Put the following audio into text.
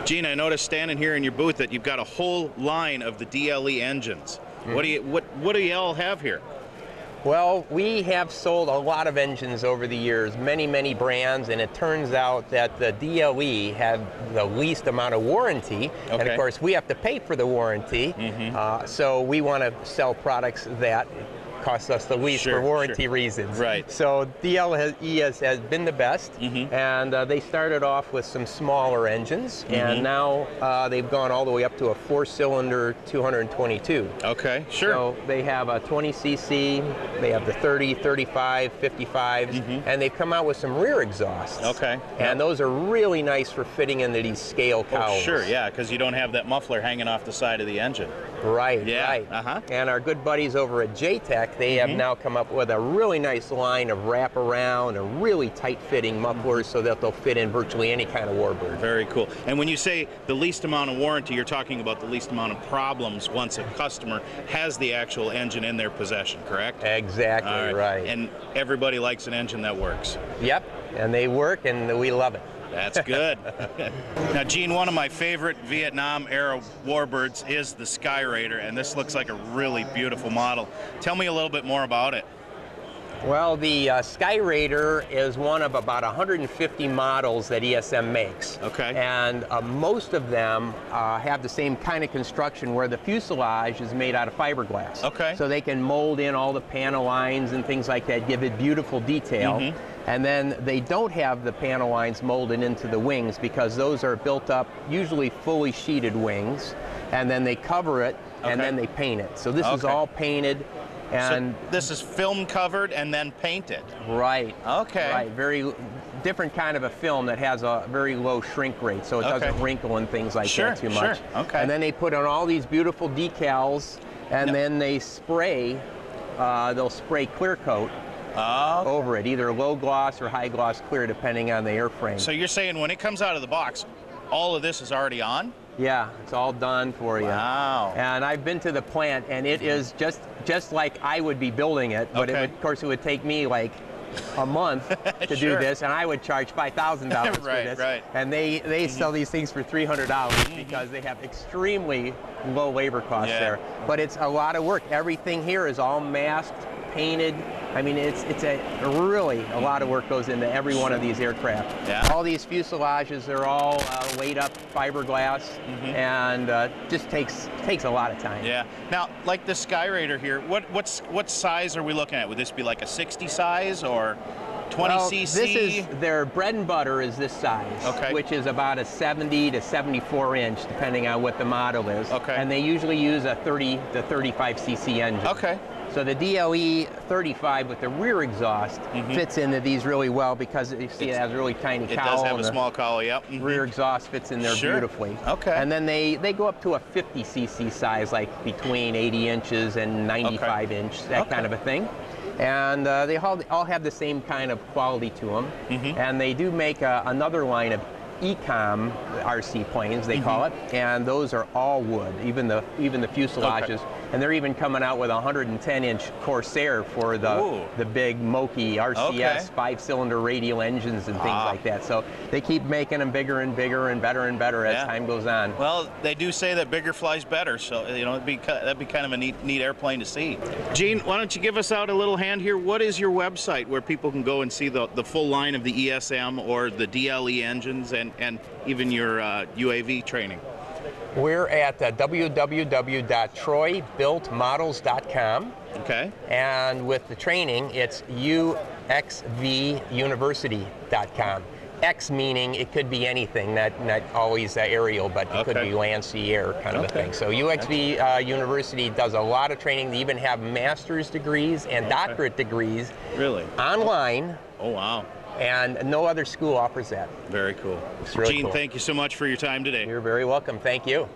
Gene, I noticed standing here in your booth that you've got a whole line of the DLE engines. What do you all have here? Well, we have sold a lot of engines over the years, many brands, and it turns out that the DLE had the least amount of warranty, and of course we have to pay for the warranty, so we want to sell products that cost us the least for warranty reasons. Right. So DLE has been the best, and they started off with some smaller engines, and now they've gone all the way up to a 4-cylinder 222. Okay, sure. So they have a 20cc, they have the 30, 35, 55s, and they've come out with some rear exhausts. Okay. And those are really nice for fitting into these scale cowls. Oh, sure, yeah, because you don't have that muffler hanging off the side of the engine. Right, yeah. right. And our good buddies over at JTech, they have now come up with a really nice line of wraparound and really tight-fitting mufflers so that they'll fit in virtually any kind of warbird. Very cool. And when you say the least amount of warranty, you're talking about the least amount of problems once a customer has the actual engine in their possession, correct? Exactly, right. And everybody likes an engine that works. Yep, and they work and we love it. That's good. Now, Gene, one of my favorite Vietnam-era warbirds is the Sky Raider, and this looks like a really beautiful model. Tell me a little bit more about it. Well, the Sky Raider is one of about 150 models that ESM makes. Okay. And most of them have the same kind of construction where the fuselage is made out of fiberglass. Okay. So they can mold in all the panel lines and things like that, give it beautiful detail. And then they don't have the panel lines molded into the wings because those are built up, usually fully sheeted wings, and then they cover it and then they paint it. So this is all painted. And so this is film covered and then painted. Right. Okay. Right. Very different kind of a film that has a very low shrink rate, so it doesn't wrinkle and things like that too much. Okay. And then they put on all these beautiful decals, and then they spray. They'll spray clear coat over it, either low gloss or high gloss clear, depending on the airframe. So you're saying when it comes out of the box, all of this is already on? Yeah, it's all done for you. Wow. And I've been to the plant, and it is just like I would be building it, but of course it would take me like a month to do this, and I would charge $5,000 for this. Right. And they sell these things for $300 because they have extremely low labor costs there. But it's a lot of work. Everything here is all masked, painted. I mean, it's really a lot of work goes into every one of these aircraft. All these fuselages are all laid up fiberglass, and just takes a lot of time. Yeah. Now, like the Sky Raider here, what size are we looking at? Would this be like a 60 size or 20cc? This is their bread and butter is this size, which is about a 70 to 74 inch, depending on what the model is. And they usually use a 30 to 35cc engine. So the DLE 35 with the rear exhaust fits into these really well because you see it has a really tiny cowl. It does have a small cowl, Rear exhaust fits in there beautifully. And then they go up to a 50cc size, like between 80 inches and 95 inch, that kind of a thing. And they all have the same kind of quality to them. And they do make another line of Ecom RC planes, they call it, and those are all wood, even the fuselages. And they're even coming out with a 110-inch Corsair for the big Moki RCS 5-cylinder radial engines and things like that. So they keep making them bigger and bigger and better as time goes on. Well, they do say that bigger flies better, so you know that'd be kind of a neat airplane to see. Gene, why don't you give us out a little hand here? What is your website where people can go and see the full line of the ESM or the DLE engines and even your UAV training? We're at www.troybuiltmodels.com. And with the training, it's uxvuniversity.com. X meaning it could be anything, not always aerial, but it could be land, sea, air kind of a thing. So UXV University does a lot of training. They even have master's degrees and doctorate degrees online. Oh, wow. And no other school offers that. Very cool. It's really Gene, cool. Thank you so much for your time today. You're very welcome. Thank you.